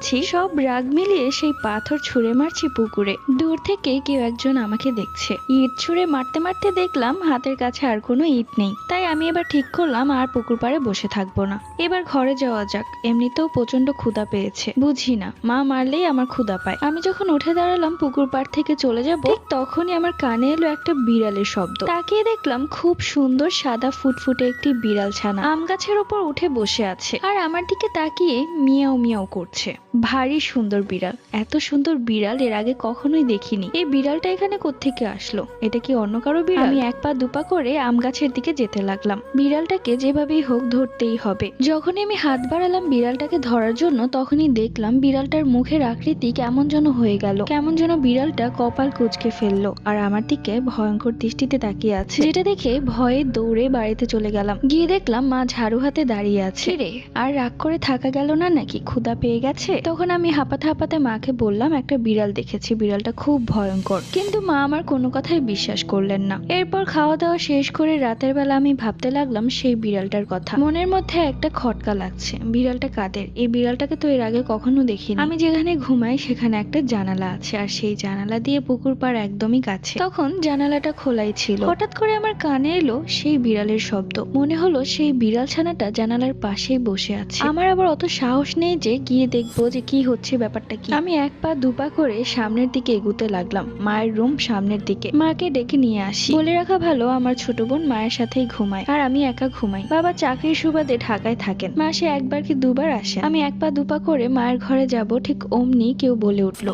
যাচ্ছি সব রাগ মিলিয়ে সেই পাথর ছুঁড়ে মারছি পুকুরে। দূর থেকে কেউ একজন আমাকে দেখছে। ইট ছুঁড়ে মারতে মারতে দেখলাম হাতের কাছে আর কোনো ইট নেই। তাই আমি এবার ঠিক করলাম আর পুকুর পাড়ে বসে থাকবো না, এবার ঘরে যাওয়া যাক। এমনিতেও প্রচন্ড ক্ষুধা পেয়েছে, বুঝি না মা মারলেই আমার ক্ষুধা পায়। আমি যখন উঠে দাঁড়ালাম পুকুর পাড় থেকে চলে যাব, ঠিক তখনই আমার কানে এলো একটা বিড়ালের শব্দ। তাকিয়ে দেখলাম খুব সুন্দর সাদা ফুটফুটে একটি বিড়াল ছানা আম গাছের ওপর উঠে বসে আছে আর আমার দিকে তাকিয়ে মিয়াও মিয়াও করছে। ভারী সুন্দর বিড়াল, এত সুন্দর বিড়াল এর আগে কখনোই দেখিনি। এই বিড়ালটা এখানে কোত্থেকে আসলো? এটা কি অন্য কারো বিড়াল? আমি এক পা দুপা করে আম গাছের দিকে যেতে লাগলাম। বিড়ালটাকে যেভাবেই হোক ধরতেই হবে। যখনই আমি হাত বাড়ালাম বিড়ালটাকে ধরার জন্য, তখনই দেখলাম বিড়ালটার মুখের আকৃতি কেমন যেন হয়ে গেল। কেমন যেন বিড়ালটা কপাল কুঁচকে ফেললো আর আমার দিকে ভয়ঙ্কর দৃষ্টিতে তাকিয়ে আছে, যেটা দেখে ভয়ে দৌড়ে বাড়িতে চলে গেলাম। গিয়ে দেখলাম মা ঝাড়ু হাতে দাঁড়িয়ে আছে। রে, আর রাগ করে থাকা গেল না নাকি? ক্ষুধা পেয়ে গেছে? তখন আমি হাঁপাতে হাঁপাতে মাকে বললাম একটা বিড়াল দেখেছি, বিড়ালটা খুব ভয়ঙ্কর। কিন্তু মা আমার কোনো কথাই বিশ্বাস করলেন না। এরপর খাওয়া দাওয়া শেষ করে রাতের বেলা আমি ভাবতে লাগলাম সেই বিড়ালটার কথা। মনের মধ্যে একটা খটকা লাগছে, বিড়ালটা কাদের? এই বিড়ালটাকে তো এর আগে কখনো দেখিনি। আমি যেখানে ঘুমাই সেখানে একটা জানালা আছে আর সেই জানালা দিয়ে পুকুর পাড় একদমই কাছে। তখন জানালাটা খোলাই ছিল। হঠাৎ করে আমার কানে এলো সেই বিড়ালের শব্দ। মনে হলো সেই বিড়াল ছানাটা জানালার পাশেই বসে আছে। আমার আবার অত সাহস নেই যে গিয়ে দেখবো যে কি হচ্ছে, ব্যাপারটা কি। আমি এক পা দুপা করে সামনের দিকে এগুতে লাগলাম। মায়ের রুম সামনের দিকে, মাকে ডেকে নিয়ে আসি। বলে রাখা ভালো আমার ছোট বোন মায়ের সাথেই ঘুমায় আর আমি একা ঘুমাই। বাবা চাকরির সুবাদে ঢাকায় থাকেন, মাসে একবার কি দুবার আসে। আমি এক পা দুপা করে মায়ের ঘরে যাব, ঠিক অমনি কেউ বলে উঠলো।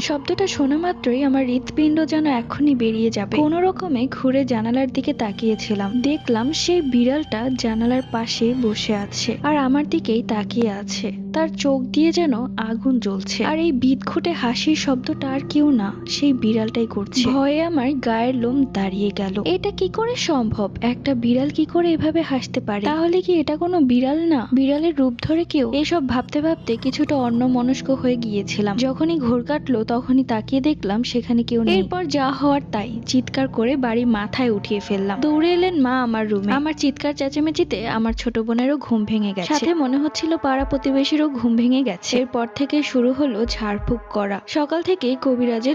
শব্দটা শোনা মাত্রই আমার হৃৎপিণ্ড যেন এখনই বেরিয়ে যাবে। কোনো রকমে ঘুরে জানালার দিকে তাকিয়েছিলাম, দেখলাম সেই বিড়ালটা জানালার পাশে বসে আছে আর আমার দিকেই তাকিয়ে আছে। তার চোখ দিয়ে যেন আগুন জ্বলছে। আর এই বিদঘুটে হাসির শব্দটা আর কেউ না, সেই বিড়ালটাই করছে। ভয়ে আমার গায়ের লোম দাঁড়িয়ে গেল। এটা কি করে সম্ভব? একটা বিড়াল কি করে এভাবে হাসতে পারে? তাহলে কি এটা কোনো বিড়াল না, বিড়ালের রূপ ধরে কেউ? এসব ভাবতে ভাবতে কিছুটা অন্যমনস্ক হয়ে গিয়েছিলাম। যখনই ঘোর কাটলো তখনই তাকিয়ে দেখলাম সেখানে কেউ নেই। এরপর যা হওয়ার তাই, চিৎকার করে বাড়ি মাথায় উঠিয়ে ফেললাম। দৌড়ে এলেন মা আমার রুমে। আমার চিৎকার চেঁচামেচিতে আমার ছোট বোনেরও ঘুম ভেঙে গেছে, সাথে মনে হচ্ছিল পাড়া প্রতিবেশীরও ঘুম ভেঙে গেছে। এরপর থেকে শুরু হলো ঝাড়ফুঁক করা। সকাল থেকে কবিরাজের